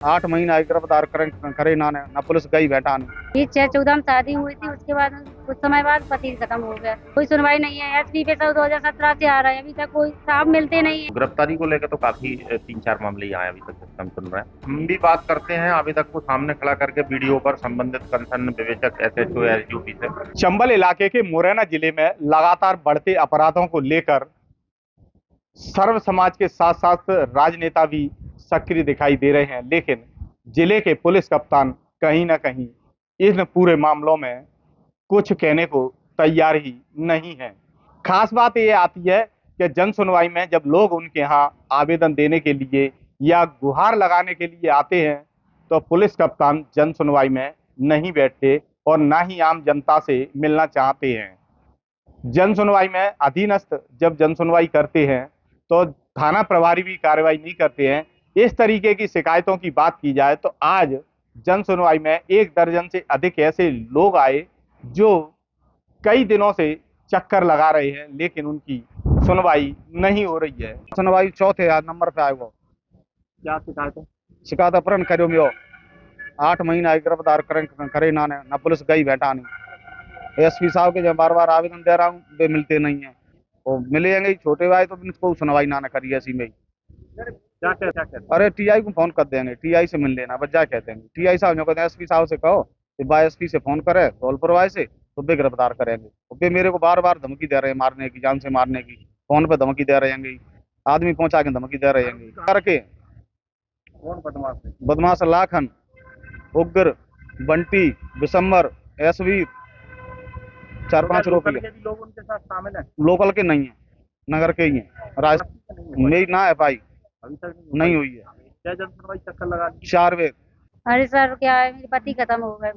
8 महीना गिरफ्तार करे ना ना पुलिस गई बेटा ने। ये 6/14 में शादी हुई थी, उसके बाद कुछ समय बाद पति खत्म हो गया। कोई सुनवाई नहीं है। एसपी पे सब 2017 से आ रहा है, अभी तक कोई साहब मिलते नहीं है। गिरफ्तारी को लेकर तो काफी 3-4 मामले यहाँ अभी तक हम सुन रहे हैं। हम भी बात करते हैं आवेदक को सामने खड़ा करके वीडियो पर संबंधित कंसर्न विवेचक एसएचओ एसडीओपी से। चंबल इलाके के मुरैना जिले में लगातार बढ़ते अपराधों को लेकर सर्व समाज के साथ साथ राजनेता भी सक्रिय दिखाई दे रहे हैं, लेकिन जिले के पुलिस कप्तान कहीं ना कहीं इन पूरे मामलों में कुछ कहने को तैयार ही नहीं है। खास बात यह आती है कि जन सुनवाई में जब लोग उनके यहाँ आवेदन देने के लिए या गुहार लगाने के लिए आते हैं तो पुलिस कप्तान जन सुनवाई में नहीं बैठते और ना ही आम जनता से मिलना चाहते हैं। जन सुनवाई में अधीनस्थ जब जन सुनवाई करते हैं तो थाना प्रभारी भी कार्रवाई नहीं करते हैं। इस तरीके की शिकायतों की बात की जाए तो आज जन सुनवाई में 1 दर्जन से अधिक ऐसे लोग आए जो कई दिनों से चक्कर लगा रहे हैं, लेकिन उनकी सुनवाई नहीं हो रही है। सुनवाई चौथे नंबर पे आए वो। क्या शिकायत है? शिकायत अपहरण करो में 8 महीना गिरफ्तार करे ना पुलिस गई बेटा ने। एसपी साहब के जब बार बार आवेदन दे रहा हूँ वे मिलते नहीं है। वो मिलेंगे छोटे भाई तो इनको सुनवाई ना करिए ऐसी में। क्या कहते? अरे टीआई को फोन कर देंगे, टीआई से मिल लेना बच्चा कहते हैं। टीआई साहब जो कहते हैं एसपी साहब से कहो कि बाई एसपी से फोन करे धौलपुर वाई से तो वे गिरफ्तार करेंगे। तो वे मेरे को बार बार धमकी दे रहे हैं मारने की, जान से मारने की। फोन पे धमकी दे रहे हैं, आदमी पहुंचा के धमकी दे रहे हैं करके। कौन बदमाश है? बदमाश लाखन, उग्र, बंटी, बिशंबर, एसवीर, 4-5 रुपये। लोग उनके साथ शामिल हैं? लोकल के नहीं है, नगर के ही है। मेरी ना एफआई अभी तक नहीं हुई है। क्या जन सुनवाई चक्कर लगा दी? 4 वे। अरे सर, क्या है, मेरे पति खत्म हो गए।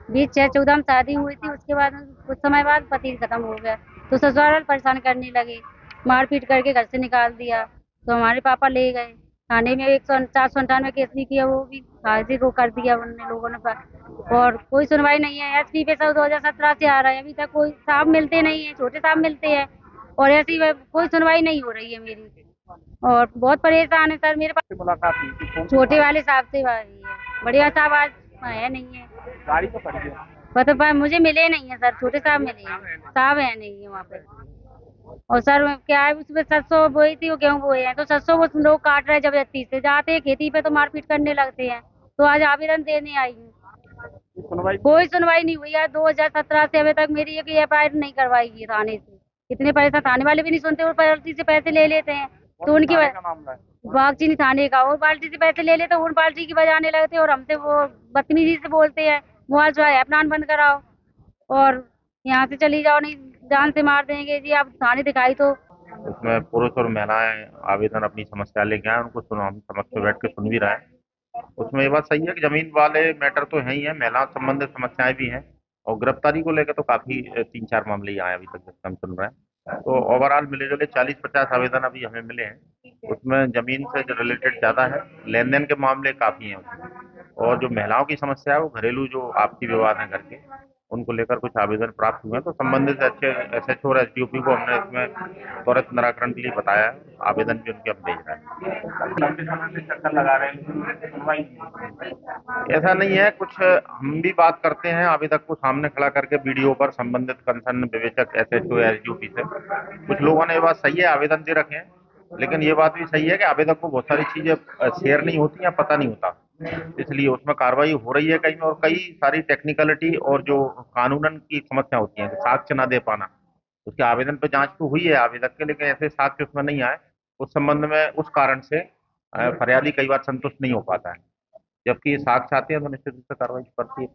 बीच 6/14 में शादी हुई थी, उसके बाद कुछ समय बाद पति खत्म हो गया। तो ससुराल परेशान करने लगे, मारपीट करके घर से निकाल दिया। तो हमारे पापा ले गए थाने में, 498 केस भी किया, वो भी हाजिर को कर दिया उन लोगों ने। और कोई सुनवाई नहीं है। एसपी पे सब 2017 से आ रहा है, अभी तक कोई साहब मिलते नहीं है। छोटे साहब मिलते हैं और ऐसी कोई सुनवाई नहीं हो रही है मेरी। और बहुत परेशान है सर। मेरे पास मुलाकात हुई थी, कौन? छोटे वाले साहब से हुई है, बढ़िया साहब आज है नहीं है। गाड़ी तो खड़ी है। पता मुझे मिले नहीं है सर, छोटे साहब मिले हैं, साहब है नहीं है वहाँ पे। और सर क्या है, उसमें 700 बोई थी, वो गेहूँ बोए हैं तो 700 वो लोग काट रहे हैं जबरदस्ती से। जाते हैं खेती पे तो मारपीट करने लगते हैं। तो आज आवेदन देने आई हूँ, कोई सुनवाई नहीं हुई है। 2017 से अभी तक मेरी एक एफआईआर नहीं करवाई है थाने से। इतने पैसा थाने वाले भी नहीं सुनते और बाल्टी से पैसे ले लेते हैं। तो उनकी बागचीनी थाने का, और बाल्टी से पैसे ले लेते हैं, उन बाल्टी की बजाने लगते हैं और हमसे वो बदतमीजी से बोलते हैं, मोबाइल जो है प्लान बंद कराओ और यहाँ से चली जाओ, नहीं जान से मार देंगे जी। आप थाने दिखाई तो। उसमें पुरुष और महिलाएं आवेदन अपनी समस्या लेके आए, उनको हम समक्ष में बैठ के सुन भी रहे हैं। उसमें ये बात सही है कि जमीन वाले मैटर तो है ही है, महिला संबंधित समस्याएं भी हैं। और गिरफ्तारी को लेकर तो काफी 3-4 मामले यहाँ अभी तक हम सुन रहे हैं। तो ओवरऑल मिले जुले 40-50 आवेदन अभी हमें मिले हैं। उसमें जमीन से जो रिलेटेड ज्यादा है, लेन देन के मामले काफी हैं उसमें। और जो महिलाओं की समस्या है वो घरेलू जो आपसी विवाद है करके, उनको लेकर कुछ आवेदन प्राप्त हुए हैं। तो संबंधित एसएचओ और एसडीओपी को हमने इसमें त्वरित निराकरण के लिए बताया है। आवेदन भी उनके हम भेज रहे हैं। लंबे समय से चक्कर लगा रहे हैं, सुनवाई नहीं। ऐसा नहीं है, कुछ हम भी बात करते हैं आवेदक को सामने खड़ा करके वीडियो पर संबंधित कंसर्न विवेचक एसएचओ एसडीओपी से। कुछ लोगों ने ये बात सही है, आवेदन दे रखे हैं, लेकिन ये बात भी सही है कि आवेदक को बहुत सारी चीजें शेयर नहीं होती या पता नहीं होता, इसलिए उसमें कार्रवाई हो रही है कहीं में। और कई सारी टेक्निकलिटी और जो कानूनन की समस्या होती है, साक्ष्य ना दे पाना, उसके आवेदन पे जांच तो हुई है आवेदक के, लेकिन ऐसे साक्ष्य उसमें नहीं आए। उस संबंध में उस कारण से फरियादी कई बार संतुष्ट नहीं हो पाता है। जबकि ये साक्ष्य आते हैं तो निश्चित रूप से कार्रवाई करती है।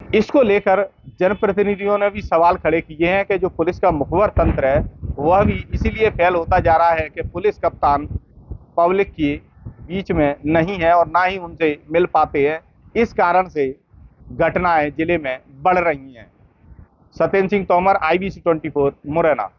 इसको लेकर जनप्रतिनिधियों ने भी सवाल खड़े किए हैं कि जो पुलिस का मुखबर तंत्र है वह भी इसीलिए फेल होता जा रहा है कि पुलिस कप्तान पब्लिक के बीच में नहीं है और ना ही उनसे मिल पाते हैं। इस कारण से घटनाएं जिले में बढ़ रही हैं। सत्येंद्र सिंह तोमर, IBC 24, मुरैना।